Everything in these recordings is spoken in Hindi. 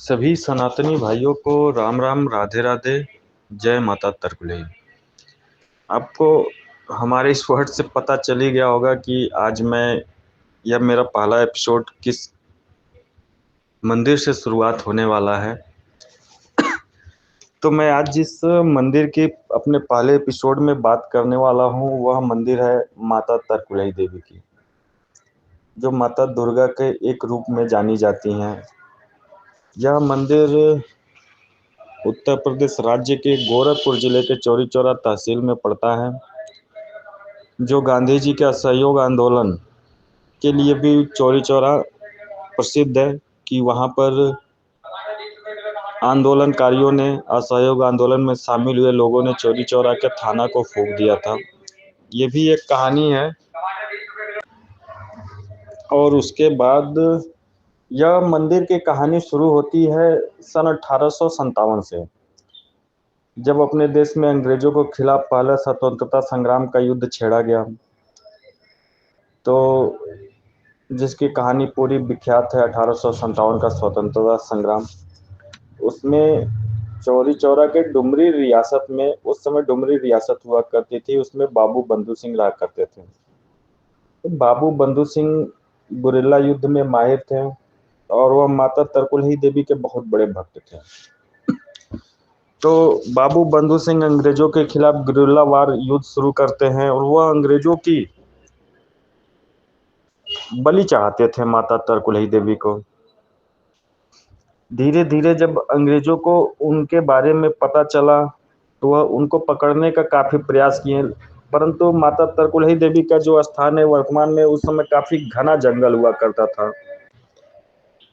सभी सनातनी भाइयों को राम राम, राधे राधे, जय माता तरकुलई। आपको हमारे इस वर्ड से पता चल ही गया होगा कि आज मैं यह मेरा पहला एपिसोड किस मंदिर से शुरुआत होने वाला है। तो मैं आज जिस मंदिर की अपने पहले एपिसोड में बात करने वाला हूँ वह मंदिर है माता तरकुलई देवी की, जो माता दुर्गा के एक रूप में जानी जाती हैं। यह मंदिर उत्तर प्रदेश राज्य के गोरखपुर जिले के चौरी चौरा तहसील में पड़ता है, जो गांधी जी के असहयोग आंदोलन के लिए भी चौरी चौरा प्रसिद्ध है कि वहाँ पर आंदोलनकारियों ने, असहयोग आंदोलन में शामिल हुए लोगों ने चौरी चौरा के थाना को फूंक दिया था। ये भी एक कहानी है। और उसके बाद यह मंदिर की कहानी शुरू होती है सन 1857 से, जब अपने देश में अंग्रेजों के खिलाफ पहला स्वतंत्रता संग्राम का युद्ध छेड़ा गया। तो जिसकी कहानी पूरी विख्यात है, 1857 का स्वतंत्रता संग्राम। उसमें चौरी चौरा के डुमरी रियासत में, उस समय डुमरी रियासत हुआ करती थी, उसमें बाबू बंधु सिंह रहा करते थे। तो बाबू बंधु सिंह गुरिल्ला युद्ध में माहिर थे और वह माता तरकुलही देवी के बहुत बड़े भक्त थे। तो बाबू बंधु सिंह अंग्रेजों के खिलाफ गुरिल्ला वार युद्ध शुरू करते हैं और वह अंग्रेजों की बलि चढ़ाते थे माता तरकुलही देवी को। धीरे धीरे जब अंग्रेजों को उनके बारे में पता चला तो वह उनको पकड़ने का काफी प्रयास किए, परंतु माता तरकुलही देवी का जो स्थान है वर्तमान में, उस समय काफी घना जंगल हुआ करता था।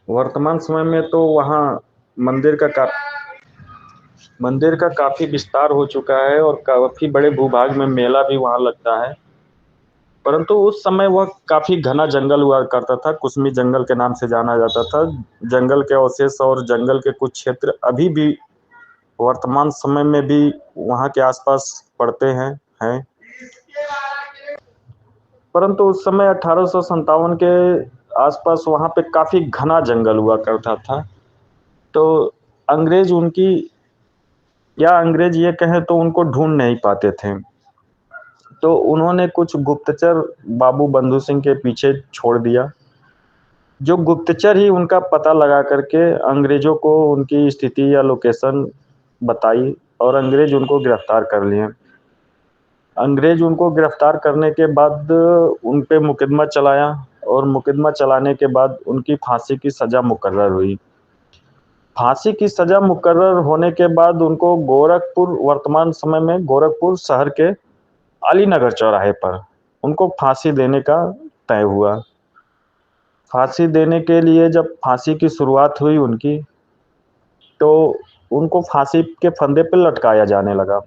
वर्तमान समय में तो वहाँ मंदिर का का मंदिर का काफी विस्तार हो चुका है और काफी बड़े भूभाग में मेला भी वहाँ लगता है, परंतु उस समय वह काफी घना जंगल हुआ करता था। कुसमी जंगल के नाम से जाना जाता था। जंगल के अवशेष और जंगल के कुछ क्षेत्र अभी भी वर्तमान समय में भी वहाँ के आसपास पड़ते हैं। परंतु उस समय 1857 के आसपास वहाँ पे काफी घना जंगल हुआ करता था। तो अंग्रेज उनकी, या अंग्रेज ये कहें तो उनको ढूंढ नहीं पाते थे। तो उन्होंने कुछ गुप्तचर बाबू बंधु सिंह के पीछे छोड़ दिया, जो गुप्तचर ही उनका पता लगा करके अंग्रेजों को उनकी स्थिति या लोकेशन बताई और अंग्रेज उनको गिरफ्तार कर लिए। अंग्रेज उनको गिरफ्तार करने के बाद उन पे मुकदमा चलाया और मुकदमा चलाने के बाद उनकी फांसी की सज़ा मुकर्रर हुई। फांसी की सज़ा मुकर्रर होने के बाद उनको गोरखपुर, वर्तमान समय में गोरखपुर शहर के अलीनगर चौराहे पर उनको फांसी देने का तय हुआ। फांसी देने के लिए जब फांसी की शुरुआत हुई उनकी, तो उनको फांसी के फंदे पर लटकाया जाने लगा।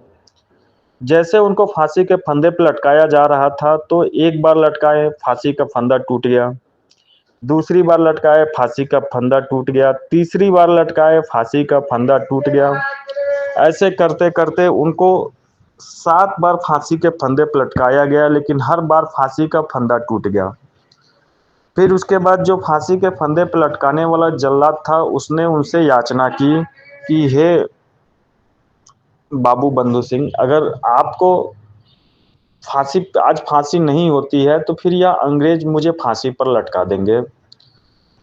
जैसे उनको फांसी के फंदे पर लटकाया जा रहा था तो एक बार लटकाए, फांसी का फंदा टूट गया। दूसरी बार लटकाए, फांसी का फंदा टूट गया। तीसरी बार लटकाए, फांसी का फंदा टूट गया। ऐसे करते करते उनको 7 बार फांसी के फंदे पर लटकाया गया, लेकिन हर बार फांसी का फंदा टूट गया। फिर उसके बाद जो फांसी के फंदे पर लटकाने वाला जल्लाद था, उसने उनसे याचना की कि हे बाबू बंधु सिंह, अगर आपको फांसी आज फांसी नहीं होती है तो फिर यह अंग्रेज मुझे फांसी पर लटका देंगे।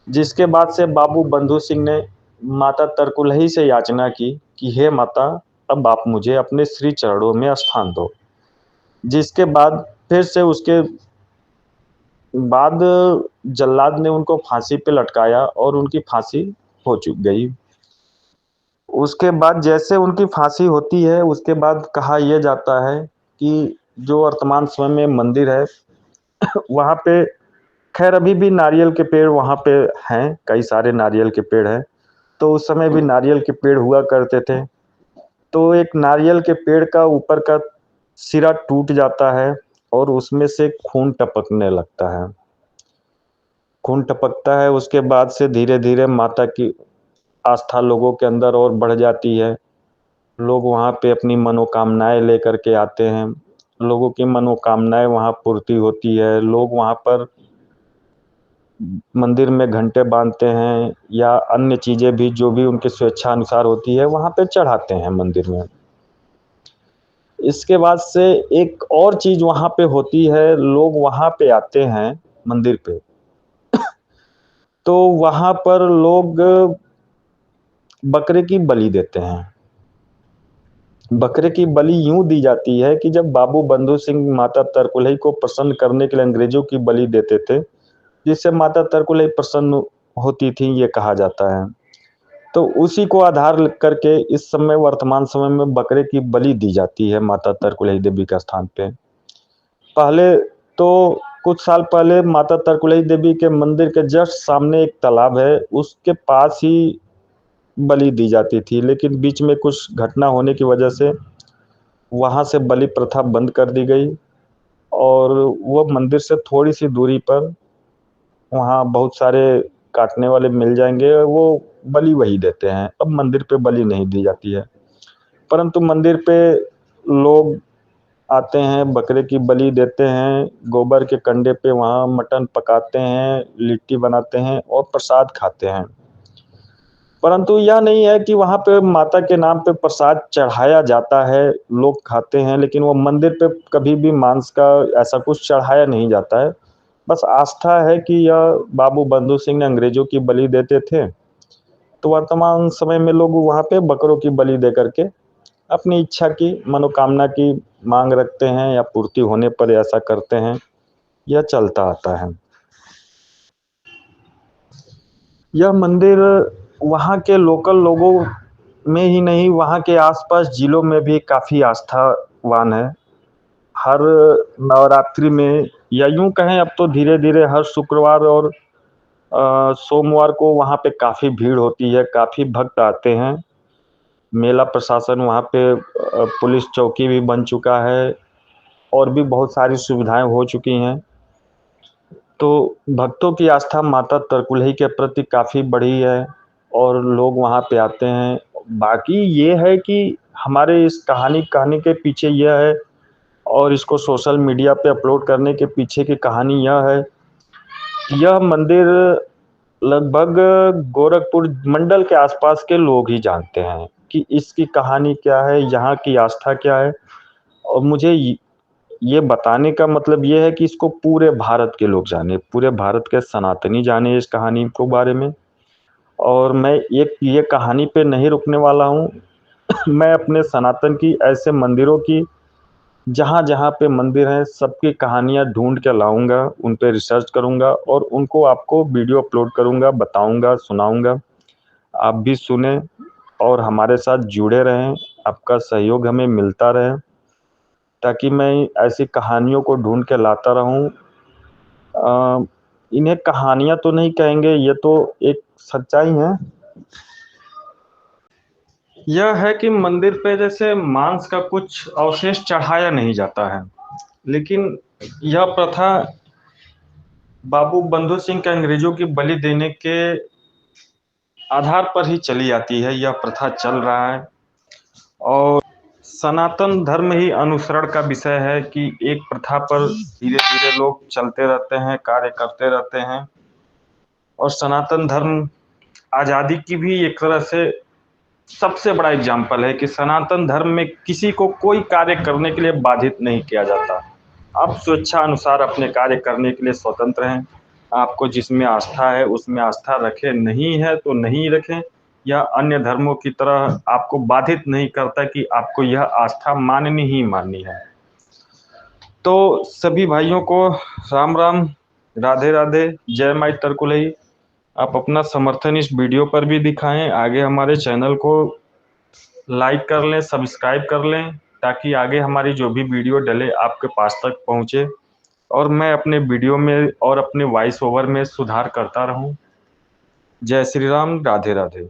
जिसके बाद से बाबू बंधु सिंह ने माता तरकुलही से याचना की कि हे माता, अब आप मुझे अपने श्री चरणों में स्थान दो। जिसके बाद फिर से उसके बाद जल्लाद ने उनको फांसी पे लटकाया और उनकी फांसी हो चुक गई। उसके बाद जैसे उनकी फांसी होती है, उसके बाद कहा यह जाता है कि जो वर्तमान समय में मंदिर है वहाँ पे, खैर अभी भी नारियल के पेड़ वहाँ पे हैं, कई सारे नारियल के पेड़ हैं। तो उस समय भी नारियल के पेड़ हुआ करते थे। तो एक नारियल के पेड़ का ऊपर का सिरा टूट जाता है और उसमें से खून टपकने लगता है। खून टपकता है, उसके बाद से धीरे धीरे माता की आस्था लोगों के अंदर और बढ़ जाती है। लोग वहाँ पे अपनी मनोकामनाएं लेकर के आते हैं। लोगों की मनोकामनाएं वहाँ पूर्ति होती है। लोग वहाँ पर मंदिर में घंटे बांधते हैं या अन्य चीज़ें भी जो भी उनकी स्वेच्छा अनुसार होती है वहाँ पे चढ़ाते हैं मंदिर में। इसके बाद से एक और चीज़ वहाँ पे होती है, लोग वहाँ पे आते हैं मंदिर पे, तो वहाँ पर लोग बकरे की बलि देते हैं। बकरे की बलि यूँ दी जाती है कि जब बाबू बंधु सिंह माता तरकुलही को प्रसन्न करने के लिए अंग्रेज़ों की बलि देते थे, जिससे माता तरकुलही प्रसन्न होती थीं, ये कहा जाता है। तो उसी को आधार करके इस समय वर्तमान समय में बकरे की बलि दी जाती है माता तरकुलही देवी के स्थान पे। पहले तो कुछ साल पहले माता तरकुलही देवी के मंदिर के जस्ट सामने एक तालाब है, उसके पास ही बलि दी जाती थी, लेकिन बीच में कुछ घटना होने की वजह से वहाँ से बलि प्रथा बंद कर दी गई और वो मंदिर से थोड़ी-सी दूरी पर वहाँ बहुत सारे काटने वाले मिल जाएँगे, वो बलि वही देते हैं। अब मंदिर पे बलि नहीं दी जाती है, परंतु मंदिर पे लोग आते हैं, बकरे की बलि देते हैं, गोबर के कंडे पे वहाँ मटन पकाते हैं, लिट्टी बनाते हैं और प्रसाद खाते हैं। परंतु यह नहीं है कि वहाँ पे माता के नाम पे प्रसाद चढ़ाया जाता है, लोग खाते हैं, लेकिन वो मंदिर पे कभी भी मांस का ऐसा कुछ चढ़ाया नहीं जाता है। बस आस्था है कि यह बाबू बंधु सिंह ने अंग्रेज़ों की बलि देते थे, तो वर्तमान समय में लोग वहाँ पे बकरों की बलि दे कर के अपनी इच्छा की, मनोकामना की माँग रखते हैं या पूर्ति होने पर ऐसा करते हैं, यह चलता आता है। यह मंदिर वहाँ के लोकल लोगों में ही नहीं, वहाँ के आस-पास जिलों में भी काफ़ी आस्थावान है। हर नवरात्रि में या यूँ कहें अब तो धीरे-धीरे हर शुक्रवार और सोमवार को वहाँ पे काफ़ी भीड़ होती है, काफ़ी भक्त आते हैं। मेला प्रशासन वहाँ पे पुलिस चौकी भी बन चुका है और भी बहुत सारी सुविधाएँ हो चुकी हैं। तो भक्तों की आस्था माता तरकुलही के प्रति काफ़ी बढ़ी है और लोग वहाँ पे आते हैं। बाकी ये है कि हमारे इस कहानी कहने के पीछे यह है और इसको सोशल मीडिया पे अपलोड करने के पीछे की कहानी यह है, कि यह मंदिर लगभग गोरखपुर मंडल के आसपास के लोग ही जानते हैं कि इसकी कहानी क्या है, यहाँ की आस्था क्या है और मुझे ये बताने का मतलब ये है कि इसको पूरे भारत के लोग जाने, पूरे भारत के सनातनी जाने इस कहानी को बारे में और मैं एक ये कहानी पे नहीं रुकने वाला हूँ। मैं अपने सनातन की ऐसे मंदिरों की जहाँ-जहाँ पे मंदिर हैं, सबकी कहानियाँ ढूँढ के लाऊँगा, उन पे रिसर्च करूँगा और उनको आपको वीडियो अपलोड करूँगा, बताऊँगा, सुनाऊँगा। आप भी सुनें और हमारे साथ जुड़े रहें, आपका सहयोग हमें मिलता रहे, ताकि मैं ऐसी कहानियों को ढूँढ के लाता रहूँ। इन्हें कहानियाँ तो नहीं कहेंगे, ये तो एक सच्चाई है। यह है कि मंदिर पे जैसे मांस का कुछ अवशेष चढ़ाया नहीं जाता है, लेकिन यह प्रथा बाबू बंधु सिंह के अंग्रेज़ों की बलि देने के आधार पर ही चली आती है, यह प्रथा चल रहा है और सनातन धर्म ही अनुसरण का विषय है कि एक प्रथा पर धीरे-धीरे लोग चलते रहते हैं, कार्य करते रहते हैं और सनातन धर्म आज़ादी की भी एक तरह से सबसे बड़ा एग्जाम्पल है कि सनातन धर्म में किसी को कोई कार्य करने के लिए बाधित नहीं किया जाता। आप स्वेच्छा अनुसार अपने कार्य करने के लिए स्वतंत्र हैं। आपको जिसमें आस्था है उसमें आस्था रखें, नहीं है तो नहीं रखें। यह अन्य धर्मों की तरह आपको बाधित नहीं करता कि आपको यह आस्था माननी ही माननी है। तो सभी भाइयों को राम राम, राधे राधे, जय माई तरकुलही। आप अपना समर्थन इस वीडियो पर भी दिखाएं, आगे हमारे चैनल को लाइक कर लें, सब्सक्राइब कर लें, ताकि आगे हमारी जो भी वीडियो डले आपके पास तक पहुँचे और मैं अपने वीडियो में और अपने वॉइस ओवर में सुधार करता रहूं। जय श्री राम, राधे राधे।